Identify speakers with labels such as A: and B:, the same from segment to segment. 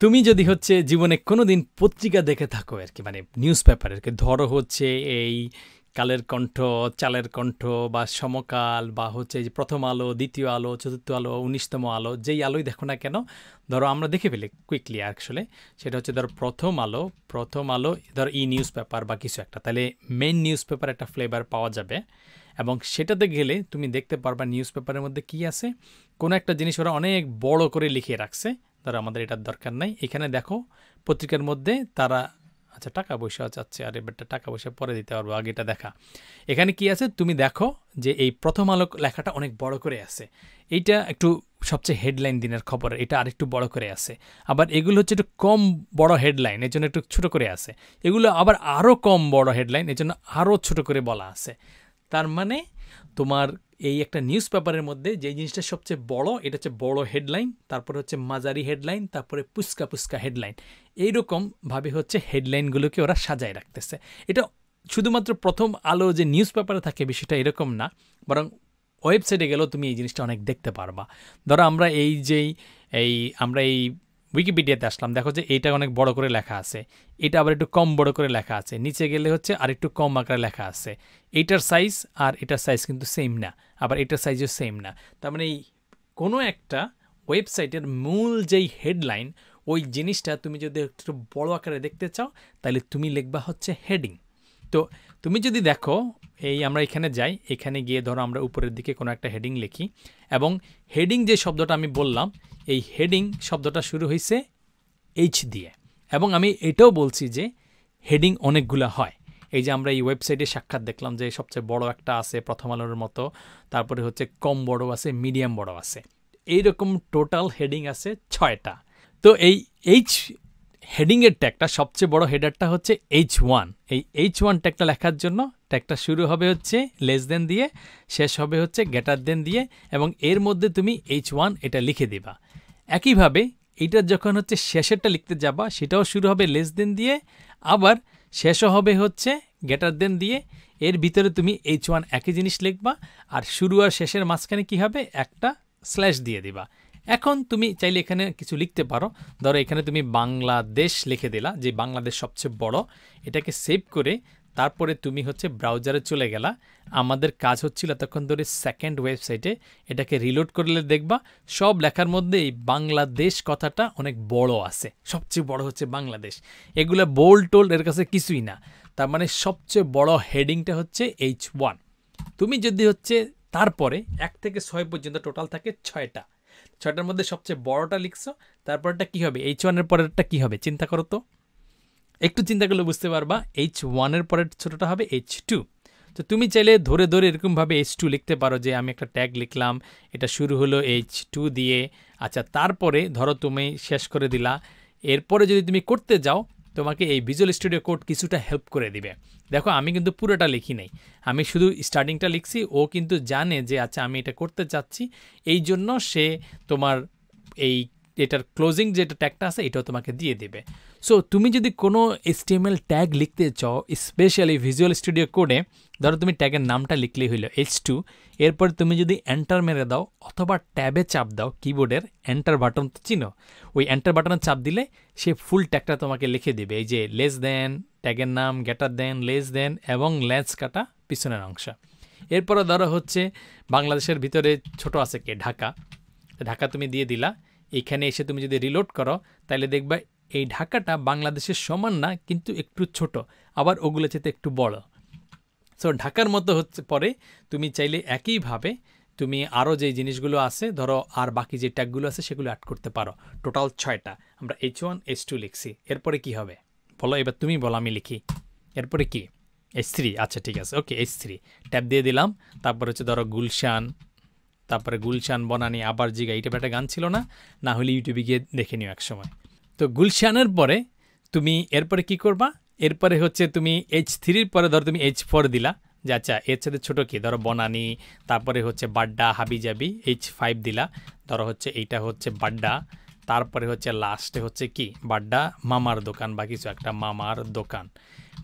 A: তুমি যদি হচ্ছে জীবনে কোনোদিন পত্রিকা দেখে থাকো আর কি, মানে নিউজ পেপার আর কি, ধরো হচ্ছে এই কালের কণ্ঠ, চালের কণ্ঠ বা সমকাল বা হচ্ছে এই যে প্রথম আলো, দ্বিতীয় আলো, চতুর্থ আলো, 19তম আলো, যেই আলোই দেখো না কেন, ধরো আমরা দেখে ফেলি কুইকলি আসলে, সেটা হচ্ছে ধরো প্রথম আলো ধরো নিউজ পেপার বা কিছু একটা, তাহলে মেইন নিউজ পেপার একটা ফ্লেভার পাওয়া যাবে। এবং সেটাতে গেলে তুমি দেখতে পারবা নিউজ পেপারের মধ্যে কী আছে, কোনো একটা জিনিস ওরা অনেক বড় করে লিখে রাখছে, ধরো আমাদের এটার দরকার নাই। এখানে দেখো পত্রিকার মধ্যে তারা, আচ্ছা টাকা পয়সা চাচ্ছে, আর এবারটা টাকা পয়সা পরে দিতে পারবো, আগে এটা দেখা। এখানে কি আছে তুমি দেখো যে এই প্রথম আলো লেখাটা অনেক বড় করে আছে, এইটা একটু সবচেয়ে হেডলাইন দিনের খবর, এটা আরেকটু বড় করে আছে। আবার এগুলো হচ্ছে একটু কম বড় হেডলাইন, এর জন্য একটু ছোটো করে আছে। এগুলো আবার আরও কম বড় হেডলাইন, এর জন্য আরও ছোটো করে বলা আছে। তার মানে তোমার এই একটা নিউজ পেপারের মধ্যে যে জিনিসটা সবচেয়ে বড়, এটা হচ্ছে বড় হেডলাইন, তারপরে হচ্ছে মাঝারি হেডলাইন, তারপরে পুস্কা পুস্কা হেডলাইন, এইরকমভাবে হচ্ছে হেডলাইনগুলোকে ওরা সাজায় রাখতেছে। এটা শুধুমাত্র প্রথম আলো যে নিউজ পেপারে থাকে বিষয়টা এরকম না, বরং ওয়েবসাইটে গেলেও তুমি এই জিনিসটা অনেক দেখতে পারবা। ধরো আমরা আমরা এই উইকিপিডিয়াতে আসলাম, দেখো যে এইটা অনেক বড় করে লেখা আছে, এটা আবার একটু কম বড় করে লেখা আছে, নিচে গেলে হচ্ছে আর একটু কম আকারে লেখা আছে। এইটার সাইজ আর এটার সাইজ কিন্তু সেম না, আবার এটার সাইজও সেম না। তার মানে এই কোনো একটা ওয়েবসাইটের মূল যেই হেডলাইন, ওই জিনিসটা তুমি যদি একটু বড় আকারে দেখতে চাও, তাহলে তুমি লিখবা হচ্ছে হেডিং। তো তুমি যদি দেখো আমরা এখানে যাই, এখানে গিয়ে ধরো আমরা উপরের দিকে কোনো একটা হেডিং লিখি, এবং হেডিং যে শব্দটা আমি বললাম, এই হেডিং শব্দটা শুরু হয়েছে এইচ দিয়ে। এবং আমি এটাও বলছি যে হেডিং অনেকগুলো হয়। এই যে আমরা এই ওয়েবসাইটে সাক্ষাৎ দেখলাম যে সবচেয়ে বড় একটা আছে প্রথম আলোর মতো, তারপরে হচ্ছে কম বড় আছে, মিডিয়াম বড় আছে, এইরকম টোটাল হেডিং আছে 6টা। তো এই হেডিংয়ের ট্যাগটা সবচেয়ে বড় হেডারটা হচ্ছে H1। এই H1 ট্যাগটা লেখার জন্য ট্যাগটা শুরু হবে হচ্ছে লেস দেন দিয়ে, শেষ হবে হচ্ছে গ্রেটার দেন দিয়ে, এবং এর মধ্যে তুমি H1 এটা লিখে দিবা। একইভাবে এটা যখন হচ্ছে শেষেরটা লিখতে যাবা, সেটাও শুরু হবে লেস দেন দিয়ে, আবার শেষও হবে হচ্ছে গ্রেটার দেন দিয়ে। এর ভিতরে তুমি H1 একই জিনিস লিখবা, আর শুরু আর শেষের মাঝখানে কি হবে, একটা স্ল্যাশ দিয়ে দিবা। এখন তুমি চাইলে এখানে কিছু লিখতে পারো, ধরো এখানে তুমি বাংলাদেশ লিখে দিলা, যে বাংলাদেশ সবচেয়ে বড়, এটাকে সেভ করে তারপরে তুমি হচ্ছে ব্রাউজারে চলে গেলা। আমাদের কাজ হচ্ছিল তখন ধরে সেকেন্ড ওয়েবসাইটে, এটাকে রিলোড করলে দেখবা সব লেখার মধ্যে এই বাংলাদেশ কথাটা অনেক বড় আছে, সবচেয়ে বড় হচ্ছে বাংলাদেশ। এগুলো বোল্ড টোল্ড এর কাছে কিছুই না, তার মানে সবচেয়ে বড় হেডিংটা হচ্ছে H1। তুমি যদি হচ্ছে তারপরে 1 থেকে 6 পর্যন্ত টোটাল থাকে 6টার মধ্যে সবচেয়ে বড়টা লিখছো, তারপরটা কি হবে, H1 এর পরেরটা কি হবে চিন্তা করো তো, একটু চিন্তা করলে বুঝতে পারবা। H1 এর পরের ছোটটা হবে H2। তো তুমি চাইলে ধরে ধরে এরকমভাবে H2 লিখতে পারো, যে আমি একটা ট্যাগ লিখলাম, এটা শুরু হলো H2 দিয়ে, আচ্ছা তারপরে ধরো তুমি শেষ করে দিলা। এরপরে যদি তুমি করতে যাও, তোমাকে এই ভিজুয়াল স্টুডিও কোড কিছুটা হেল্প করে দিবে। দেখো আমি কিন্তু পুরোটা লিখি নাই, আমি শুধু স্টার্টিংটা লিখছি। ও কিন্তু জানে যে আচ্ছা আমি এটা করতে চাচ্ছি, এই জন্য সে তোমার এটার ক্লোজিং যেটা ট্যাগটা আছে এটাও তোমাকে দিয়ে দেবে। সো তুমি যদি কোনো HTML ট্যাগ লিখতে চাও, স্পেশালি ভিজুয়াল স্টুডিও কোডে, ধরো তুমি ট্যাগের নামটা লিখলেই হইলো H2, এরপর তুমি যদি এন্টার মেরে দাও অথবা ট্যাবে চাপ দাও, কিবোর্ডের এন্টার বাটন তো চিনো, ওই এন্টার বাটনে চাপ দিলে সে ফুল ট্যাগটা তোমাকে লিখে দেবে। এই যে লেস দেন, ট্যাগের নাম, গ্রেটার দেন, লেস দেন এবং লেন্স কাটা পিছনের অংশ। এরপরে ধরো হচ্ছে বাংলাদেশের ভিতরে ছোট আছে কে, ঢাকা, ঢাকা তুমি দিয়ে দিলা। এইখানে এসে তুমি যদি রিলোড করো, তাহলে দেখবা এই ঢাকাটা বাংলাদেশের সমান না, কিন্তু একটু ছোট, আবার ওগুলো চেয়ে একটু বড়। সো ঢাকার মতো হচ্ছে পরে তুমি চাইলে একইভাবে তুমি আরও যে জিনিসগুলো আছে, ধরো আর বাকি যে ট্যাগগুলো আছে সেগুলো অ্যাড করতে পারো। টোটাল 6টা আমরা H1 H2 লিখছি। এরপরে কি হবে বলো, এবার তুমি বলো, আমি লিখি। এরপরে কি H3, আচ্ছা ঠিক আছে, ওকে H3 ট্যাব দিয়ে দিলাম। তারপর হচ্ছে ধরো গুলশান, তারপরে গুলশান বনানি, আবার জিগা, এইটা একটা গান ছিল না, না হলে ইউটিউবে গিয়ে দেখে নিও এক সময়। তো গুলশানের পরে তুমি এরপরে কি করবা, এরপরে হচ্ছে তুমি H3-র পরে ধরো তুমি H4 দিলা, যে আচ্ছা এর সাথে ছোটো কি, ধরো বনানি, তারপরে হচ্ছে বাড্ডা, হাবিজাবি, H5 দিলা, ধরো হচ্ছে এইটা হচ্ছে বাড্ডা, তারপরে হচ্ছে লাস্টে হচ্ছে কি বাড্ডা মামার দোকান বা কিছু একটা মামার দোকান।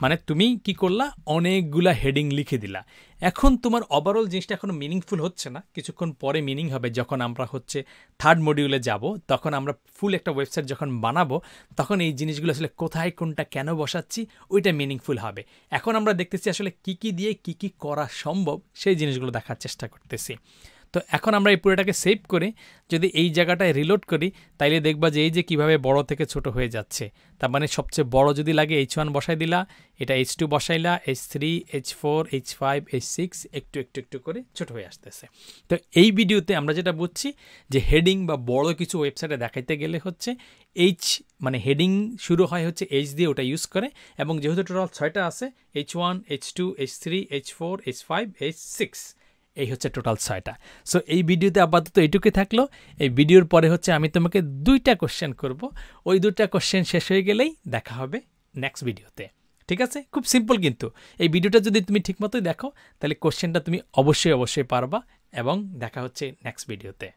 A: মানে তুমি কি করলা, অনেকগুলা হেডিং লিখে দিলা। এখন তোমার ওভারঅল জিনিসটা এখনো মিনিংফুল হচ্ছে না, কিছুক্ষণ পরে মিনিং হবে যখন আমরা হচ্ছে থার্ড মডিউলে যাব, তখন আমরা ফুল একটা ওয়েবসাইট যখন বানাবো তখন এই জিনিসগুলো আসলে কোথায় কোনটা কেন বসাচ্ছি ওইটা মিনিংফুল হবে। এখন আমরা দেখতেছি আসলে কি কি দিয়ে কি কি করা সম্ভব সেই জিনিসগুলো দেখার চেষ্টা করতেছি। তো এখন আমরা এই পুরোটাকে সেভ করে যদি এই জায়গাটায় রিলোড করি তাইলে দেখবা যে এই যে কীভাবে বড় থেকে ছোট হয়ে যাচ্ছে। তার মানে সবচেয়ে বড় যদি লাগে H1 বসাই দিলা, এটা H2 বসাইলা, H3, H4, H5, H6 একটু একটু একটু করে ছোট হয়ে আসতেছে। তো এই ভিডিওতে আমরা যেটা বুঝছি যে হেডিং বা বড় কিছু ওয়েবসাইটে দেখাইতে গেলে হচ্ছে মানে হেডিং শুরু হয় হচ্ছে H দিয়ে, ওটা ইউজ করে। এবং যেহেতু টোটাল 6টা আছে, H1, H2, H3, H4, H5, H6, এই হচ্ছে টোটাল 6টা। সো এই ভিডিওতে আপাতত এইটুকুই থাকলো। এই ভিডিওর পরে হচ্ছে আমি তোমাকে 2টা কোশ্চেন করব, ওই 2টা কোশ্চেন শেষ হয়ে গেলেই দেখা হবে নেক্সট ভিডিওতে। ঠিক আছে, খুব সিম্পল। কিন্তু এই ভিডিওটা যদি তুমি ঠিকমতোই দেখো তাহলে কোশ্চেনটা তুমি অবশ্যই পারবা। এবং দেখা হচ্ছে নেক্সট ভিডিওতে।